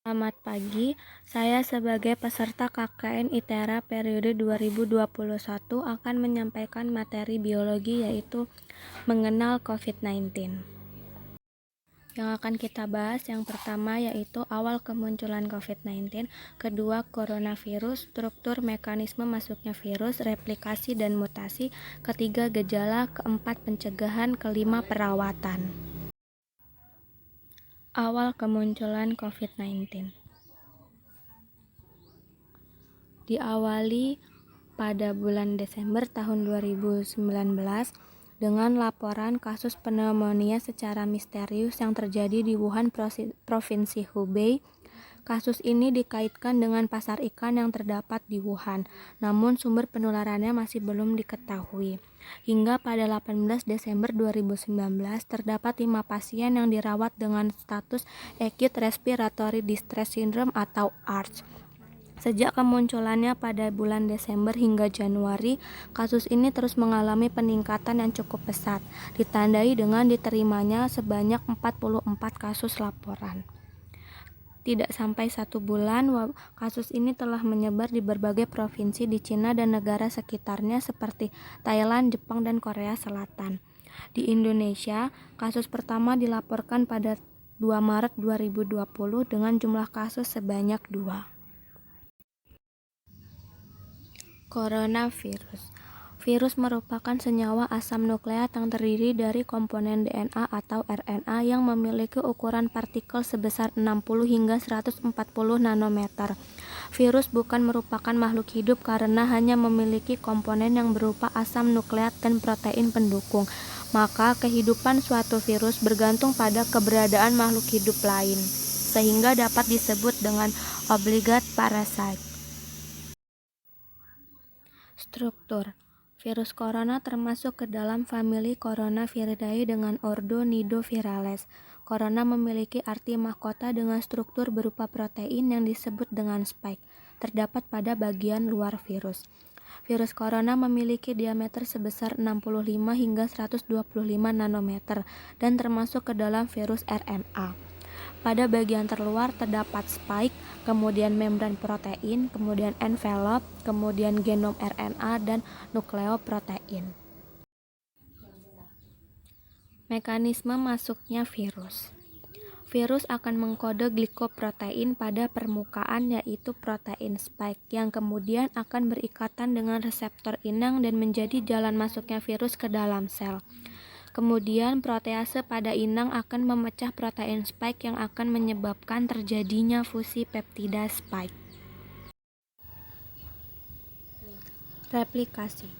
Selamat pagi, saya sebagai peserta KKN ITERA periode 2021 akan menyampaikan materi biologi yaitu mengenal COVID-19. Yang akan kita bahas yang pertama yaitu awal kemunculan COVID-19, kedua coronavirus, struktur mekanisme masuknya virus, replikasi dan mutasi, ketiga gejala, keempat pencegahan, kelima perawatan. Awal kemunculan COVID-19 diawali pada bulan Desember tahun 2019 dengan laporan kasus pneumonia secara misterius yang terjadi di Wuhan, Provinsi Hubei. Kasus ini dikaitkan dengan pasar ikan yang terdapat di Wuhan, namun sumber penularannya masih belum diketahui. Hingga pada 18 Desember 2019, terdapat 5 pasien yang dirawat dengan status Acute Respiratory Distress Syndrome atau ARDS. Sejak kemunculannya pada bulan Desember hingga Januari, kasus ini terus mengalami peningkatan yang cukup pesat, ditandai dengan diterimanya sebanyak 44 kasus laporan. Tidak sampai 1 bulan, kasus ini telah menyebar di berbagai provinsi di Cina dan negara sekitarnya seperti Thailand, Jepang, dan Korea Selatan. Di Indonesia, kasus pertama dilaporkan pada 2 Maret 2020 dengan jumlah kasus sebanyak 2. Coronavirus. Virus merupakan senyawa asam nukleat yang terdiri dari komponen DNA atau RNA yang memiliki ukuran partikel sebesar 60 hingga 140 nanometer. Virus bukan merupakan makhluk hidup karena hanya memiliki komponen yang berupa asam nukleat dan protein pendukung. Maka kehidupan suatu virus bergantung pada keberadaan makhluk hidup lain, sehingga dapat disebut dengan obligate parasite. Struktur. Virus corona termasuk ke dalam famili Coronaviridae dengan ordo Nidovirales. Corona memiliki arti mahkota dengan struktur berupa protein yang disebut dengan spike, terdapat pada bagian luar virus. Virus corona memiliki diameter sebesar 65 hingga 125 nanometer dan termasuk ke dalam virus RNA. Pada bagian terluar terdapat spike, kemudian membran protein, kemudian envelope, kemudian genom RNA, dan nukleoprotein. Mekanisme masuknya virus. Virus akan mengkode glikoprotein pada permukaan yaitu protein spike yang kemudian akan berikatan dengan reseptor inang dan menjadi jalan masuknya virus ke dalam sel. Kemudian protease pada inang akan memecah protein spike yang akan menyebabkan terjadinya fusi peptida spike. Replikasi.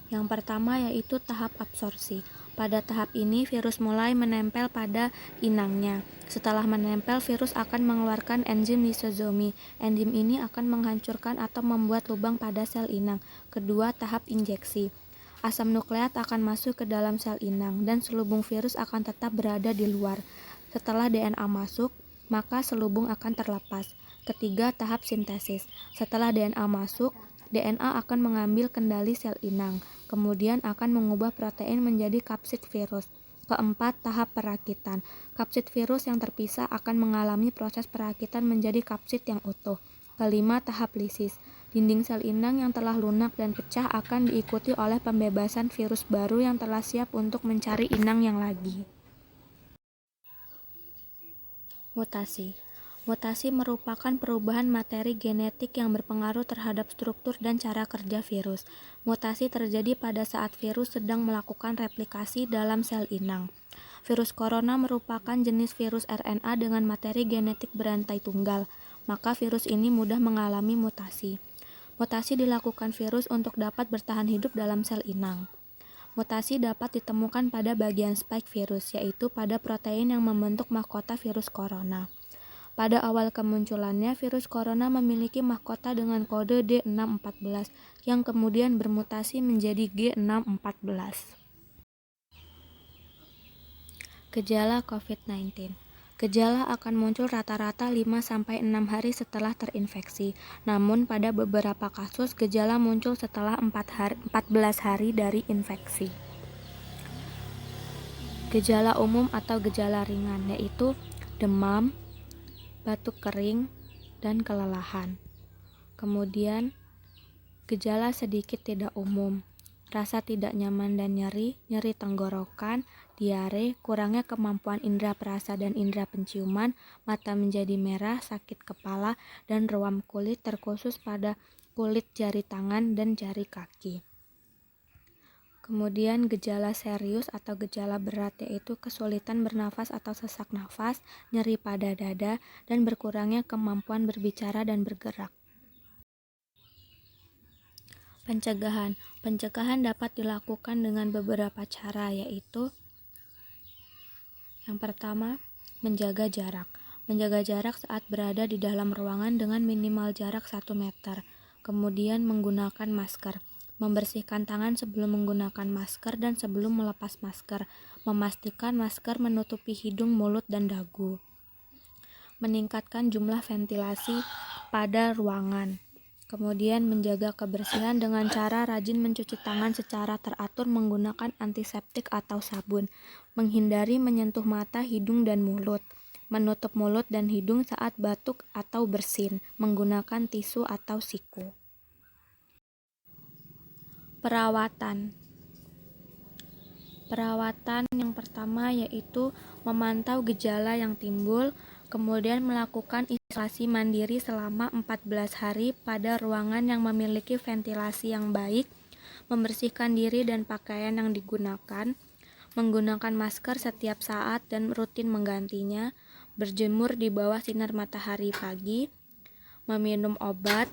Yang pertama yaitu tahap absorpsi. Pada tahap ini virus mulai menempel pada inangnya. Setelah menempel, virus akan mengeluarkan enzim lisosomi. Enzim ini akan menghancurkan atau membuat lubang pada sel inang. Kedua, tahap injeksi. Asam nukleat akan masuk ke dalam sel inang dan selubung virus akan tetap berada di luar. Setelah DNA masuk, maka selubung akan terlepas. Ketiga, tahap sintesis. Setelah DNA masuk, DNA akan mengambil kendali sel inang, kemudian akan mengubah protein menjadi kapsid virus. Keempat, tahap perakitan. Kapsid virus yang terpisah akan mengalami proses perakitan menjadi kapsid yang utuh. Kelima, tahap lisis. Dinding sel inang yang telah lunak dan pecah akan diikuti oleh pembebasan virus baru yang telah siap untuk mencari inang yang lagi. Mutasi. Mutasi merupakan perubahan materi genetik yang berpengaruh terhadap struktur dan cara kerja virus. Mutasi terjadi pada saat virus sedang melakukan replikasi dalam sel inang. Virus corona merupakan jenis virus RNA dengan materi genetik berantai tunggal, maka virus ini mudah mengalami mutasi. Mutasi dilakukan virus untuk dapat bertahan hidup dalam sel inang. Mutasi dapat ditemukan pada bagian spike virus, yaitu pada protein yang membentuk mahkota virus corona. Pada awal kemunculannya, virus corona memiliki mahkota dengan kode D614 yang kemudian bermutasi menjadi G614. Gejala COVID-19. Gejala akan muncul rata-rata 5-6 hari setelah terinfeksi. Namun pada beberapa kasus gejala muncul setelah 14 hari dari infeksi. Gejala umum atau gejala ringan yaitu demam, batuk kering, dan kelelahan. Kemudian, gejala sedikit tidak umum, rasa tidak nyaman dan nyeri, nyeri tenggorokan, diare, kurangnya kemampuan indera perasa dan indera penciuman, mata menjadi merah, sakit kepala, dan ruam kulit terkhusus pada kulit jari tangan dan jari kaki. Kemudian gejala serius atau gejala berat yaitu kesulitan bernafas atau sesak nafas, nyeri pada dada, dan berkurangnya kemampuan berbicara dan bergerak. Pencegahan. Pencegahan dapat dilakukan dengan beberapa cara, yaitu yang pertama, menjaga jarak. Menjaga jarak saat berada di dalam ruangan dengan minimal jarak 1 meter. Kemudian menggunakan masker. Membersihkan tangan sebelum menggunakan masker dan sebelum melepas masker. Memastikan masker menutupi hidung, mulut, dan dagu. Meningkatkan jumlah ventilasi pada ruangan. Kemudian menjaga kebersihan dengan cara rajin mencuci tangan secara teratur menggunakan antiseptik atau sabun. Menghindari menyentuh mata, hidung, dan mulut. Menutup mulut dan hidung saat batuk atau bersin menggunakan tisu atau siku. Perawatan. Perawatan yang pertama yaitu memantau gejala yang timbul, kemudian melakukan isolasi mandiri selama 14 hari pada ruangan yang memiliki ventilasi yang baik, membersihkan diri dan pakaian yang digunakan, menggunakan masker setiap saat dan rutin menggantinya, berjemur di bawah sinar matahari pagi, meminum obat,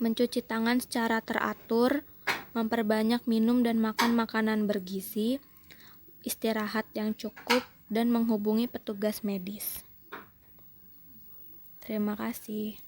mencuci tangan secara teratur, memperbanyak minum dan makan makanan bergizi, istirahat yang cukup, dan menghubungi petugas medis. Terima kasih.